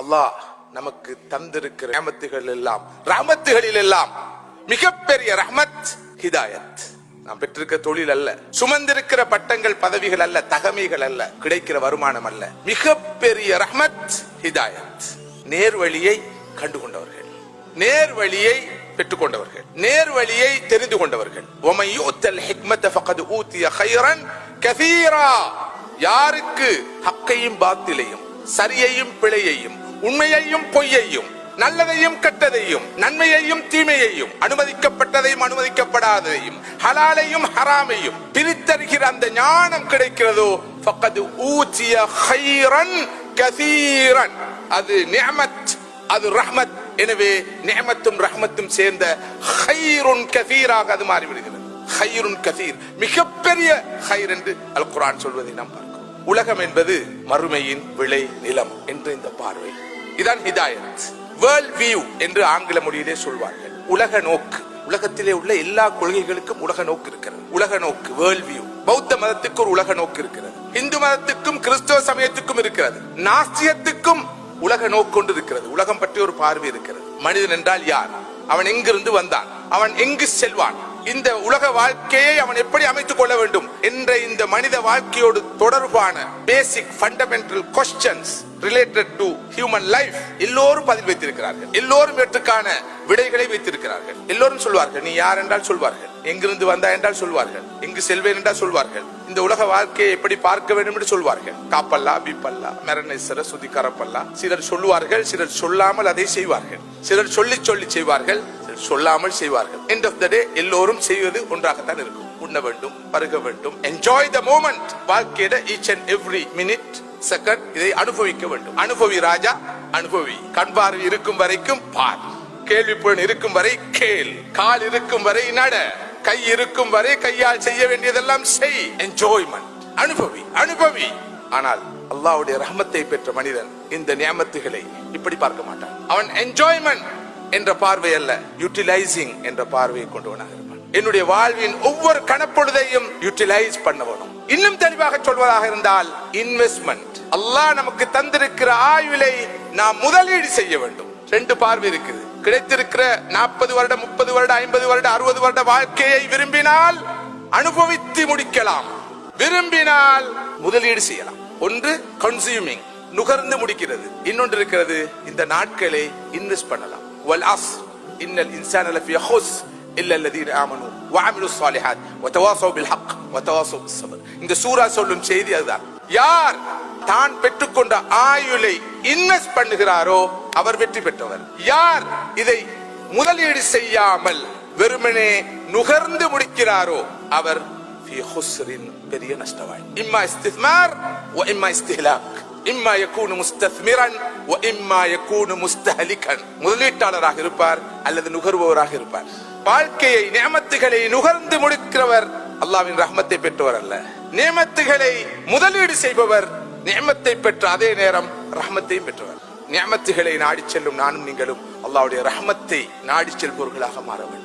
அல்லாஹ் நமக்கு தந்திருக்கிற ரஹ்மத்துகளில் எல்லாம் மிகப்பெரிய ரஹ்மத் ஹிதாயத். நாம் பெற்றிருக்கிற தொழில் அல்ல, சுமந்திருக்கிற பட்டங்கள் பதவிகள் அல்ல, தகமைகள் அல்ல, கிடைக்கிற வருமானம் அல்ல. மிகப்பெரிய ரஹ்மத் ஹிதாயத். நேர்வழியை கண்டுகொண்டவர்கள், நேர்வழியை பெற்றுக் கொண்டவர்கள், நேர்வழியை தெரிந்து கொண்டவர்கள். யாருக்கு ஹக்கையும் பாத்திலையும், சரியையும் பிழையையும், உண்மையையும் பொய்யையும், நல்லதையும் கெட்டதையும், நன்மையையும் தீமையையும், அனுமதிக்கப்பட்டதையும் அனுமதிக்கப்படாததையும், ஹலாலையும் ஹராமையும் பிரித்தறிகிற அந்த ஞானம் கிடைக்கிறதோ ஃபக்கத் ஊதிய கைரன் கஸீரன். அது நிஅமத், அது ரஹ்மத். எனவே நிஅமத்தும் ரஹ்மத்தும் சேர்ந்த கைருன் கஸீராக அது மாறிவிடுகிறது. கைருன் கஸீர், மிகப்பெரிய கைர் என்று அல் குர்ஆன் சொல்வதை நாம் பார்க்கிறோம். உலகம் என்பது மறுமையின் விளை நிலம் என்ற இந்த பார்வை, இதான் ஹிதாயத். வேர்ல்ட் வியூ என்று ஆங்கில மொழியிலே சொல்வார்கள். உலக நோக்கு. உலகத்திலே உள்ள எல்லா கொள்கைகளுக்கும் உலக நோக்கு இருக்கிறது. உலக நோக்கு, வேர்ல்ட் வியூ. பௌத்த மதத்துக்கு ஒரு உலக நோக்கு இருக்கிறது, இந்து மதத்துக்கும் கிறிஸ்தவ சமயத்துக்கும் இருக்கிறது, நாஸ்தியத்துக்கும் உலக நோக்கு கொண்டு இருக்கிறது. உலகம் பற்றி ஒரு பார்வை இருக்கிறது. மனிதன் என்றால் யார், அவன் எங்கிருந்து வந்தான், அவன் எங்கு செல்வான், இந்த உலக வாழ்க்கையை அவன் எப்படி அமைத்துக் கொள்ள வேண்டும் என்ற இந்த மனித வாழ்க்கையோடு தொடர்பான பேசிக் fundamental questions related to human life எல்லோரும் பதில் வைத்திருக்கிறார்கள். எல்லோரும் இவற்றுக்கான விடைகளை வைத்திருக்கிறார்கள். எல்லோரும் சொல்வார்கள், நீ யார் என்றால் சொல்வார்கள், எங்கிருந்து வந்தா என்றால் சொல்வார்கள், எங்கு செல்வேன் என்றால் சொல்வார்கள், இந்த உலக வாழ்க்கையை எப்படி பார்க்க வேண்டும் என்று சொல்வார்கள். காப்பல்லா, பீப்பல்லா, மெரநேசர, சுதிகாரப்பல்லா. சிலர் சொல்வார்கள், சிலர் சொல்லாமல் அதை செய்வார்கள். சிலர் சொல்லி சொல்லி செய்வார்கள், சொல்லாமல் செய்வார்கள். எண்ட் ஆஃப் த டே எல்லோரும் செய்வது ஒன்றாகத்தான் இருக்கும். உண்ண வேண்டும், பருக வேண்டும், என்ஜாய் த மோமெண்ட். வாழ்க்கையில each and every minute second இதை அனுபவிக்க வேண்டும். அனுபவி ராஜா, அனுபவி. கண் பார்வை இருக்கும் வரைக்கும் பார், கேள்விப்புலன் இருக்கும் வரை கேள், கால் இருக்கும் வரை நட, கை இருக்கும் வரை கையால் செய்ய வேண்டியதெல்லாம் செய். என்ஜாய்மெண்ட், அனுபவி, அனுபவி. ஆனால் அல்லாஹ்வுடைய ரஹ்மத்தை பெற்ற மனிதன் இந்த நியமத்துகளை இப்படி பார்க்க மாட்டான். அவன் என்ஜாய்மெண்ட் என்ற பார்வை அல்ல, யூட்டிலைசிங் என்ற பார்வையை கொண்டவனாக இருப்பான். என்னுடைய வாழ்வின் ஒவ்வொரு கணப்பொழுதையும் யூட்டிலைஸ் பண்ணவனும். இன்னும் தெளிவாக சொல்வதாக இருந்தால் இன்வெஸ்ட்மெண்ட். அல்லாஹ் நமக்கு தந்திருக்கிற ஆயுளை நாம் முதலீடு செய்ய வேண்டும். ரெண்டு பார்வை இருக்குது. கிடைத்திருக்கிற 40 வருடம், 30 வருடம், 50 வருடம், 60 வருட வாழ்க்கையை விரும்பினால் அனுபவித்து முடிக்கலாம், விரும்பினால் முதலீடு செய்யலாம். ஒன்று கன்சியூமிங், நுகர்ந்து முடிக்கிறது. இன்னொன்று இருக்கிறது, இந்த நாட்களை இன்வெஸ்ட் பண்ணலாம். والعصر إن الإنسان لفي خسر إلا الذين آمنوا وعملوا الصالحات وتواصوا بالحق وتواصوا بالصبر. இந்த சூரா சொல்லும் செய்தி அதுதான். யார் தான் பெற்றுக்கொண்ட ஆயுளை இன்வெஸ்ட் பண்ணுகிறாரோ அவர் வெற்றி பெற்றவர். யார் இதை முதலீடு செய்யாமல் வெறுமனே நுகர்ந்து முடிக்கிறாரோ அவர் في خسر, பெரிய நஷ்டவாளி. இம்மா இஸ்திஸ்மார் வ இம்மா இஸ்திஹ்லாக். இம்மா யகூனு முஸ்தஸ்மிரன் வ இம்மா யகூனு முஸ்தஹலிகன். முதலீட்டாளராக இருப்பார் அல்லது நுகர்வோராக இருப்பார். வாழ்க்கையை, நியமத்துகளை நுகர்ந்து முடிக்கிறவர் அல்லாஹ்வின் ரஹ்மத்தை பெற்றவர் அல்ல. நியமத்துகளை முதலீடு செய்பவர் நியமத்தை பெற்ற அதே நேரம் ரஹ்மத்தையும் பெற்றவர். நியமத்துகளை நாடி செல்லும் நானும் நீங்களும் அல்லாஹ்வுடைய ரஹ்மத்தை நாடி செல்பவர்களாக மாற வேண்டும்.